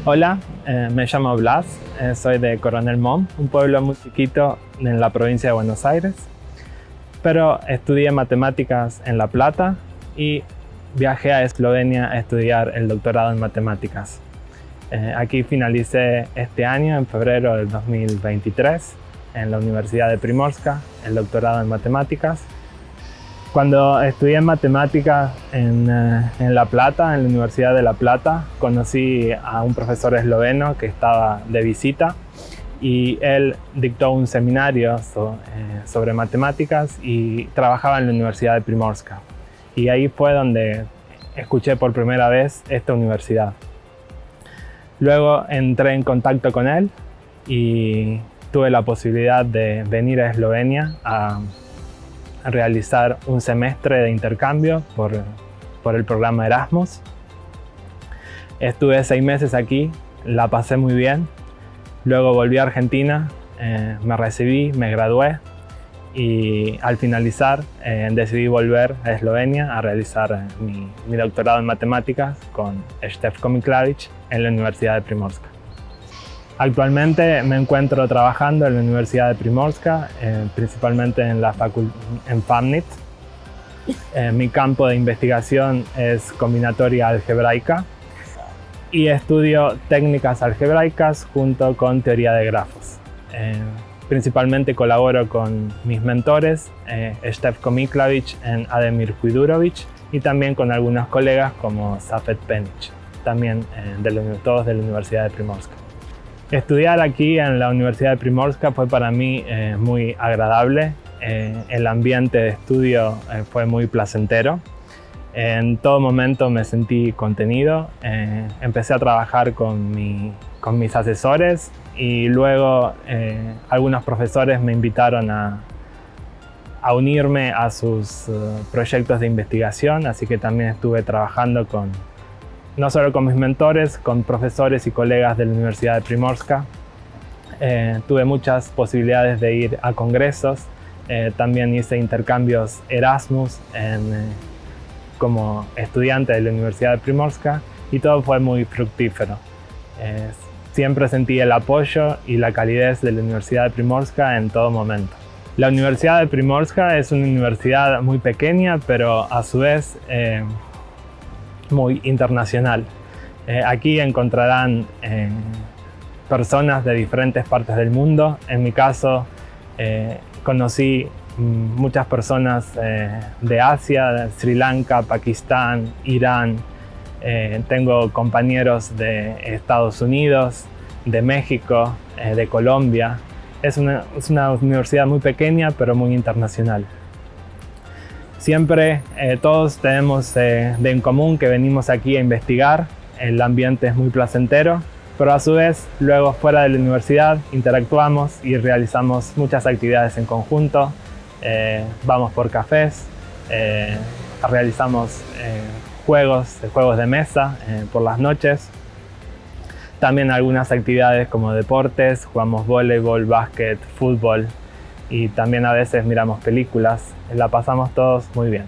Hola, me llamo Blas, soy de Coronel Mom, un pueblo muy chiquito en la provincia de Buenos Aires, pero estudié matemáticas en La Plata y viajé a Eslovenia a estudiar el doctorado en matemáticas. Aquí finalicé este año, en febrero del 2023, en la Universidad de Primorska, el doctorado en matemáticas. Cuando estudié matemáticas en La Plata, en la Universidad de La Plata, conocí a un profesor esloveno que estaba de visita y él dictó un seminario sobre matemáticas y trabajaba en la Universidad de Primorska. Y ahí fue donde escuché por primera vez esta universidad. Luego entré en contacto con él y tuve la posibilidad de venir a Eslovenia a realizar un semestre de intercambio por el programa Erasmus. Estuve 6 meses aquí, la pasé muy bien. Luego volví a Argentina, me recibí, me gradué y al finalizar decidí volver a Eslovenia a realizar mi doctorado en matemáticas con Štefko Miklarić en la Universidad de Primorska. Actualmente me encuentro trabajando en la Universidad de Primorska, principalmente en FAMNIT. Mi campo de investigación es combinatoria algebraica y estudio técnicas algebraicas junto con teoría de grafos. Principalmente colaboro con mis mentores, Štefko Miklarić y Ademir Kujdurović, y también con algunos colegas como Safet Penić, también todos de la Universidad de Primorska. Estudiar aquí en la Universidad de Primorska fue para mí muy agradable. El ambiente de estudio fue muy placentero. En todo momento me sentí contenido. Empecé a trabajar con mis asesores y luego algunos profesores me invitaron a unirme a sus proyectos de investigación, así que también estuve trabajando no solo con mis mentores, con profesores y colegas de la Universidad de Primorska. Tuve muchas posibilidades de ir a congresos, también hice intercambios Erasmus como estudiante de la Universidad de Primorska y todo fue muy fructífero. Siempre sentí el apoyo y la calidez de la Universidad de Primorska en todo momento. La Universidad de Primorska es una universidad muy pequeña, pero a su vez muy internacional. Aquí encontrarán personas de diferentes partes del mundo. En mi caso, conocí muchas personas de Asia, de Sri Lanka, Pakistán, Irán. Tengo compañeros de Estados Unidos, de México, de Colombia. Es una universidad muy pequeña, pero muy internacional. Siempre todos tenemos en común que venimos aquí a investigar. El ambiente es muy placentero, pero a su vez luego fuera de la universidad interactuamos y realizamos muchas actividades en conjunto. Vamos por cafés, realizamos juegos de mesa por las noches. También algunas actividades como deportes, jugamos voleibol, básquet, fútbol. Y también a veces miramos películas, la pasamos todos muy bien.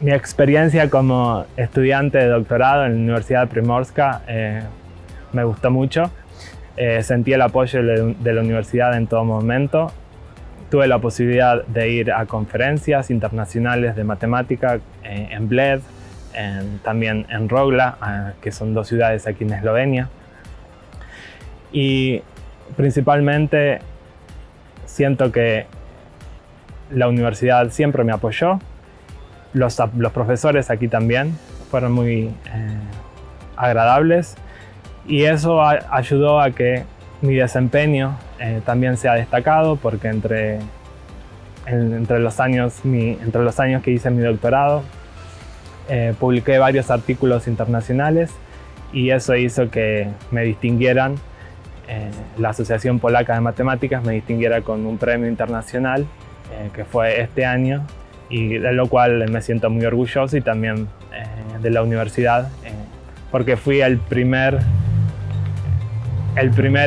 Mi experiencia como estudiante de doctorado en la Universidad de Primorska me gustó mucho. Sentí el apoyo de la universidad en todo momento. Tuve la posibilidad de ir a conferencias internacionales de matemática en Bled, también en Rogla, que son 2 ciudades aquí en Eslovenia. Y principalmente siento que la universidad siempre me apoyó, los profesores aquí también fueron muy agradables y eso ayudó a que mi desempeño también sea destacado, porque entre los años que hice mi doctorado publiqué varios artículos internacionales y eso hizo que me distinguieran. La Asociación Polaca de Matemáticas me distinguiera con un premio internacional que fue este año y de lo cual me siento muy orgulloso, y también de la universidad porque fui el primer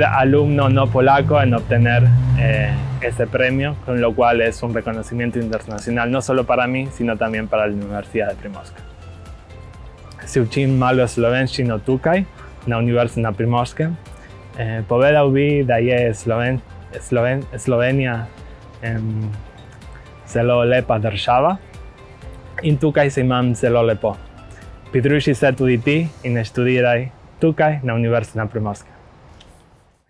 alumno no polaco en obtener ese premio, con lo cual es un reconocimiento internacional no solo para mí, sino también para la Universidad de Primorska. Se učím malo slovenštino tukaj, na Uniwersytetu Primorskim. Povedal bi, da je Slovenija zelo lepa država in tukaj se imam zelo lepo. Pridruži se tudi ti in študiraj tukaj na Uniwersytetu Primorskim.